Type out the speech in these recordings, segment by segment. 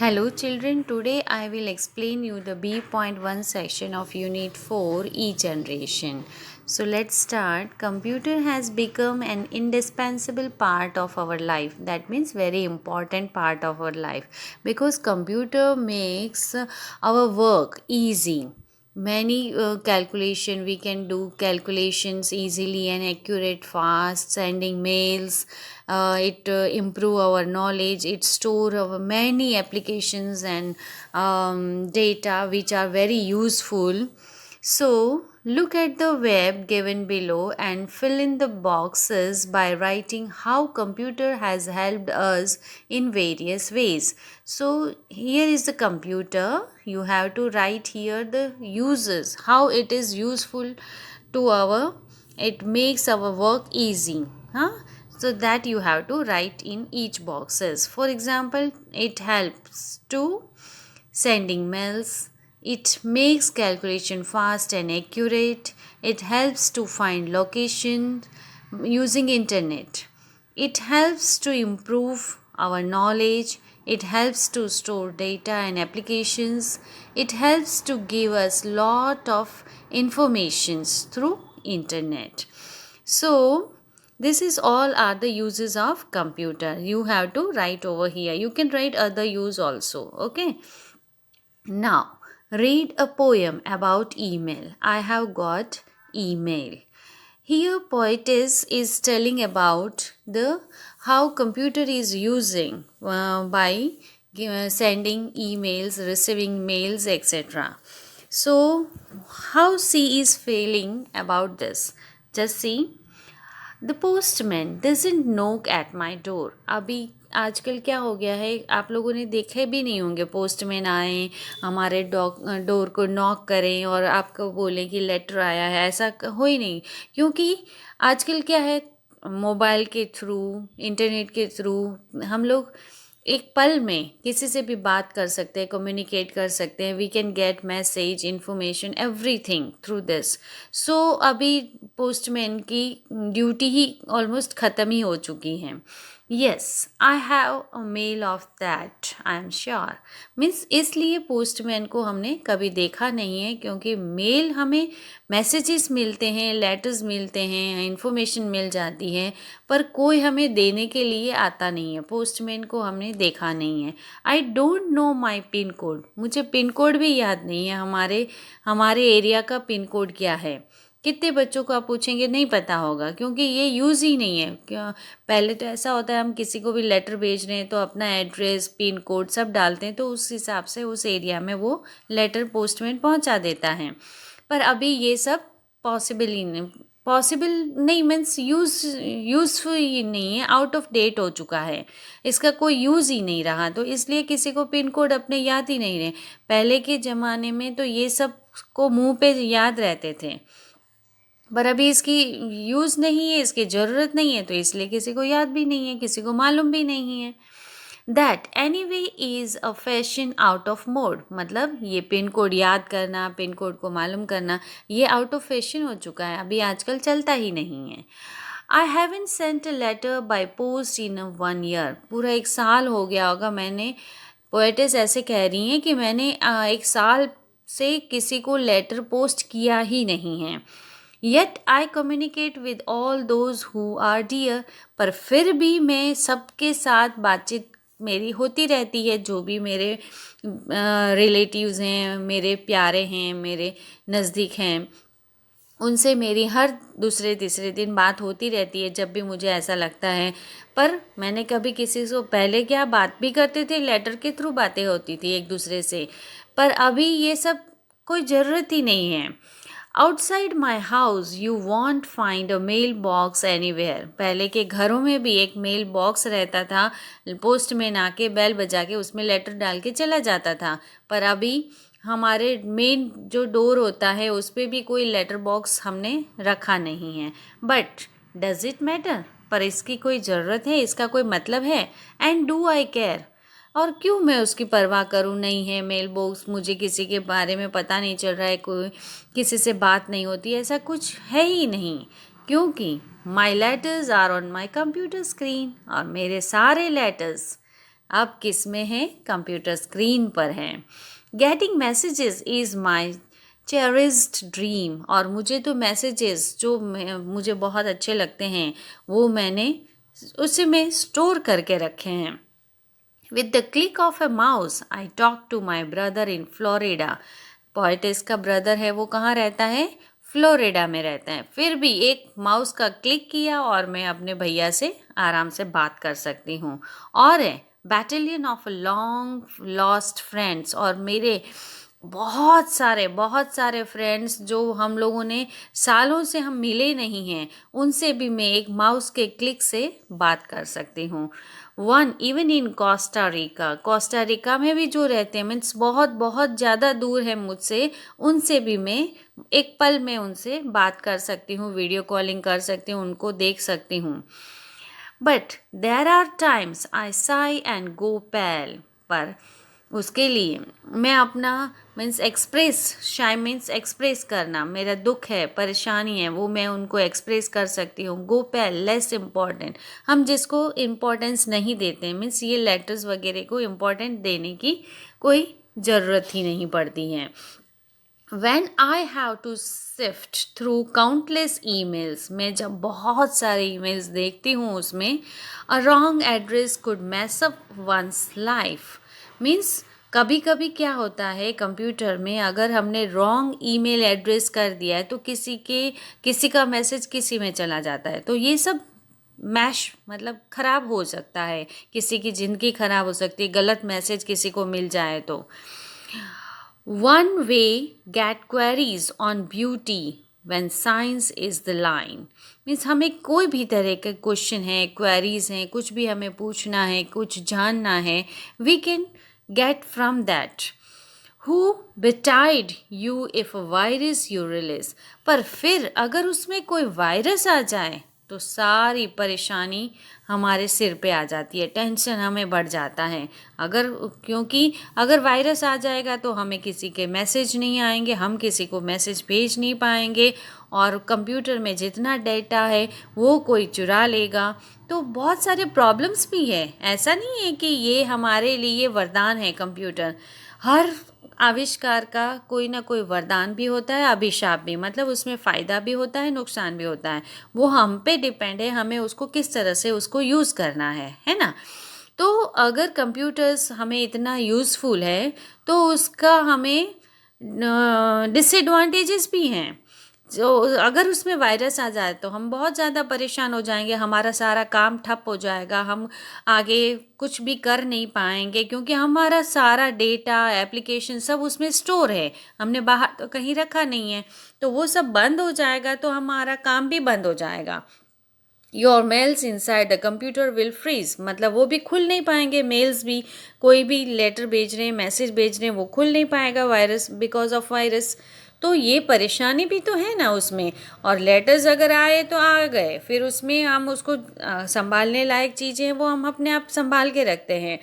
Hello children, today I will explain you the B.1 section of Unit 4 E-Generation. So let's start. Computer has become an indispensable part of our life. That means very important part of our life because computer makes our work easy. Many calculation we can do calculations easily and accurate, fast, sending mails. It improve our knowledge. It store our many applications and data which are very useful. So look at the web given below and fill in the boxes by writing how computer has helped us in various ways. So here is the computer. You have to write here the uses, how it is useful to it makes our work easy. So that you have to write in each boxes. For example, it helps to sending mails. It makes calculation fast and accurate. It helps to find location using internet. It helps to improve our knowledge. It helps to store data and applications. It helps to give us lot of informations through internet. So this is all are the uses of computer. You have to write over here. You can write other use also. Okay. Now, read a poem about email. I have got email. Here poetess is telling about the how computer is using by sending emails, receiving mails, etc. So, how she is feeling about this? Just see. The postman doesn't knock at my door. अभी आजकल क्या हो गया है, आप लोगों ने देखे भी नहीं होंगे पोस्टमैन आए हमारे डोर को नॉक करें और आपको बोलें कि लेटर आया है. ऐसा हो ही नहीं, क्योंकि आजकल क्या है, मोबाइल के थ्रू, इंटरनेट के थ्रू हम लोग एक पल में किसी से भी बात कर सकते हैं, कम्युनिकेट कर सकते हैं. We can get message, information, everything through this. So अभी पोस्टमैन की ड्यूटी ही ऑलमोस्ट ख़त्म ही हो चुकी है. Yes, I have a mail of that, I am sure. Means इसलिए पोस्टमैन को हमने कभी देखा नहीं है, क्योंकि मेल हमें मैसेजेस मिलते हैं, लेटर्स मिलते हैं, इन्फॉर्मेशन मिल जाती है, पर कोई हमें देने के लिए आता नहीं है. पोस्टमैन को हमने देखा नहीं है. I don't know my pin code. मुझे पिन कोड भी याद नहीं है. हमारे एरिया का पिन कोड क्या है. कितने बच्चों को आप पूछेंगे नहीं पता होगा, क्योंकि ये यूज़ ही नहीं है. पहले तो ऐसा होता है, हम किसी को भी लेटर भेज रहे हैं तो अपना एड्रेस, पिन कोड सब डालते हैं, तो उस हिसाब से उस एरिया में वो लेटर पोस्टमैन पहुंचा देता है. पर अभी ये सब पॉसिबल नहीं मीन्स यूज़फुल ही नहीं है, आउट ऑफ डेट हो चुका है, इसका कोई यूज़ ही नहीं रहा. तो इसलिए किसी को पिन कोड अपने याद ही नहीं रहे. पहले के ज़माने में तो ये सब को मुंह पे याद रहते थे, पर अभी इसकी यूज़ नहीं है, इसकी ज़रूरत नहीं है, तो इसलिए किसी को याद भी नहीं है, किसी को मालूम भी नहीं है. That any way is a fashion out of mode. मतलब ये पिन कोड याद करना, पिन कोड को मालूम करना, ये आउट ऑफ फैशन हो चुका है, अभी आजकल चलता ही नहीं है. I haven't sent a letter by post in 1 year. पूरा 1 साल हो गया होगा मैंने, पोएटेस ऐसे कह रही हैं कि मैंने 1 साल से किसी को लेटर पोस्ट किया ही नहीं है. Yet I communicate with all those who are dear. पर फिर भी मैं सबके साथ बातचीत मेरी होती रहती है, जो भी मेरे रिलेटिव्स हैं, मेरे प्यारे हैं, मेरे नज़दीक हैं, उनसे मेरी हर दूसरे तीसरे दिन बात होती रहती है, जब भी मुझे ऐसा लगता है. पर मैंने कभी किसी से, पहले क्या बात भी करते थे, लेटर के थ्रू बातें होती थी एक दूसरे से, पर अभी ये सब कोई ज़रूरत ही नहीं है. Outside my house you won't find a mail box anywhere. पहले के घरों में भी एक मेल बॉक्स रहता था, पोस्टमैन आके बेल बजा के उसमें लेटर डाल के चला जाता था. पर अभी हमारे मेन जो डोर होता है उस पर भी कोई लेटर बॉक्स हमने रखा नहीं है. But does it matter? पर इसकी कोई ज़रूरत है, इसका कोई मतलब है? And do I care? और क्यों मैं उसकी परवाह करूँ? नहीं है मेल बॉक्स, मुझे किसी के बारे में पता नहीं चल रहा है, कोई किसी से बात नहीं होती, ऐसा कुछ है ही नहीं, क्योंकि my letters are on my computer screen. और मेरे सारे लेटर्स अब किस में है? कंप्यूटर स्क्रीन पर है। Getting messages is my cherished dream, और मुझे तो मैसेजेस जो मुझे बहुत अच्छे लगते हैं वो मैंने उसे में स्टोर करके रखे हैं। With the click of a mouse, I talk to my brother in Florida. Poet's का ब्रदर है, वो कहाँ रहता है? फ्लोरिडा में रहता है। फिर भी एक माउस का क्लिक किया और मैं अपने भैया से आराम से बात कर सकती हूँ। और है battalion of long lost friends, और मेरे बहुत सारे फ्रेंड्स जो हम लोगों ने सालों से हम मिले नहीं हैं, उनसे भी मैं एक माउस के क्लिक से बात कर सकती हूँ। One even in Costa Rica में भी जो रहते हैं, मीन्स बहुत ज़्यादा दूर है मुझसे, उनसे भी मैं एक पल में उनसे बात कर सकती हूँ, वीडियो कॉलिंग कर सकती हूँ, उनको देख सकती हूँ। But there are times I sigh and go pale, पर उसके लिए मैं अपना means express, shy means express करना, मेरा दुख है, परेशानी है, वो मैं उनको एक्सप्रेस कर सकती हूँ। गो पैल लेस इम्पॉर्टेंट, हम जिसको इम्पोर्टेंस नहीं देते हैं, मीन्स ये लेटर्स वगैरह को इम्पोर्टेंट देने की कोई ज़रूरत ही नहीं पड़ती है। When I have to sift through countless emails, मैं जब बहुत सारे emails देखती हूँ उसमें a wrong address could mess up one's life, means कभी कभी क्या होता है कंप्यूटर में, अगर हमने रॉन्ग ईमेल एड्रेस कर दिया है तो किसी का मैसेज किसी में चला जाता है, तो ये सब मैश मतलब ख़राब हो सकता है, किसी की ज़िंदगी ख़राब हो सकती है, गलत मैसेज किसी को मिल जाए तो। One way get queries on beauty when science is the line, means हमें कोई भी तरह के क्वेश्चन है, क्वेरीज हैं, कुछ भी हमें पूछना है, कुछ जानना है, we can get from that. Who betide you if a virus you release, पर फिर अगर उसमें कोई वायरस आ जाए तो सारी परेशानी हमारे सिर पे आ जाती है, टेंशन हमें बढ़ जाता है। क्योंकि अगर वायरस आ जाएगा तो हमें किसी के मैसेज नहीं आएंगे, हम किसी को मैसेज भेज नहीं पाएंगे, और कंप्यूटर में जितना डेटा है वो कोई चुरा लेगा, तो बहुत सारे प्रॉब्लम्स भी है। ऐसा नहीं है कि ये हमारे लिए वरदान है कंप्यूटर, हर आविष्कार का कोई ना कोई वरदान भी होता है, अभिशाप भी, मतलब उसमें फ़ायदा भी होता है, नुकसान भी होता है, वो हम पे डिपेंड है, हमें उसको किस तरह से उसको यूज़ करना है ना। तो अगर कंप्यूटर्स हमें इतना यूज़फुल है तो उसका हमें डिसएडवांटेजेस भी हैं। जो अगर उसमें वायरस आ जाए तो हम बहुत ज़्यादा परेशान हो जाएंगे, हमारा सारा काम ठप हो जाएगा, हम आगे कुछ भी कर नहीं पाएंगे, क्योंकि हमारा सारा डेटा एप्लीकेशन सब उसमें स्टोर है, हमने बाहर तो कहीं रखा नहीं है, तो वो सब बंद हो जाएगा तो हमारा काम भी बंद हो जाएगा। Your mails inside the computer will freeze, मतलब वो भी खुल नहीं पाएंगे, मेल्स भी, कोई भी लेटर भेज रहे हैं, मैसेज भेज रहे हैं, वो खुल नहीं पाएगा, वायरस, बिकॉज ऑफ वायरस। तो ये परेशानी भी तो है ना उसमें। और लेटर्स अगर आए तो आ गए, फिर उसमें हम उसको संभालने लायक चीज़ें हैं वो हम अपने आप संभाल के रखते हैं।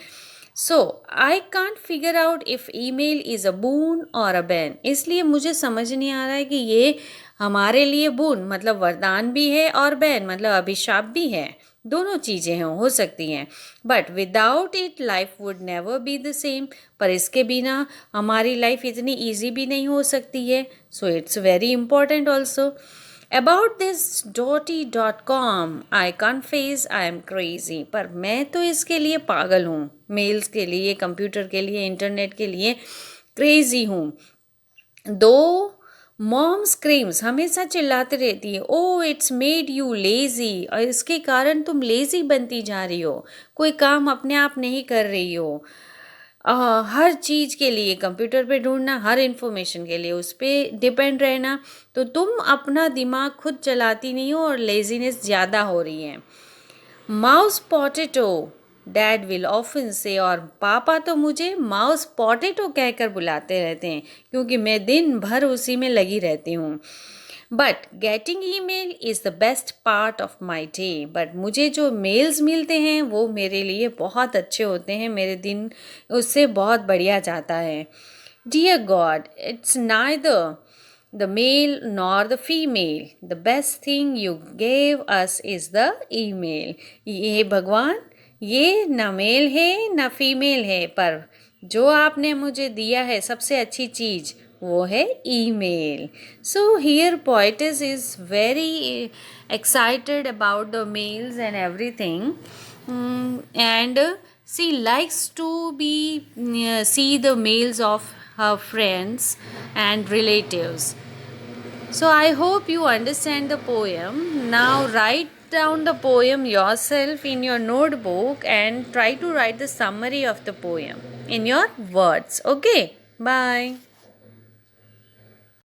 So I can't figure out if email is a boon और अ बैन, इसलिए मुझे समझ नहीं आ रहा है कि ये हमारे लिए बून मतलब वरदान भी है और बैन मतलब अभिशाप भी है, दोनों चीज़ें हैं, हो सकती हैं। But without it life would never be the same, पर इसके बिना हमारी लाइफ इतनी ईजी भी नहीं हो सकती है। So it's very important also. About this dotty.com, I confess I am crazy, पर मैं तो इसके लिए पागल हूँ, मेल्स के लिए, कंप्यूटर के लिए, इंटरनेट के लिए क्रेजी हूँ। दो मॉम स्क्रीम्स हमेशा चिल्लाते रहती है, oh it's made you lazy, और इसके कारण तुम लेज़ी बनती जा रही हो, कोई काम अपने आप नहीं कर रही हो। हर चीज़ के लिए कंप्यूटर पे ढूंढना, हर इन्फॉर्मेशन के लिए उस पर डिपेंड रहना, तो तुम अपना दिमाग खुद चलाती नहीं हो और लेजीनेस ज़्यादा हो रही है। Mouse potato dad will often से, और पापा तो मुझे माउस पोटैटो कहकर बुलाते रहते हैं क्योंकि मैं दिन भर उसी में लगी रहती हूँ। But getting email is the best part of my day, but मुझे जो मेल्स मिलते हैं वो मेरे लिए बहुत अच्छे होते हैं, मेरे दिन उससे बहुत बढ़िया जाता है। Dear God, it's neither the male nor the female, the best thing you gave us is the email. ये भगवान, ये न मेल है न फीमेल है, पर जो आपने मुझे दिया है सबसे अच्छी चीज़ वो है email. So here poetess is very excited about the mails and everything. And she likes to see the mails of her friends and relatives. So I hope you understand the poem. Now write down the poem yourself in your notebook and try to write the summary of the poem in your words. Okay? Bye.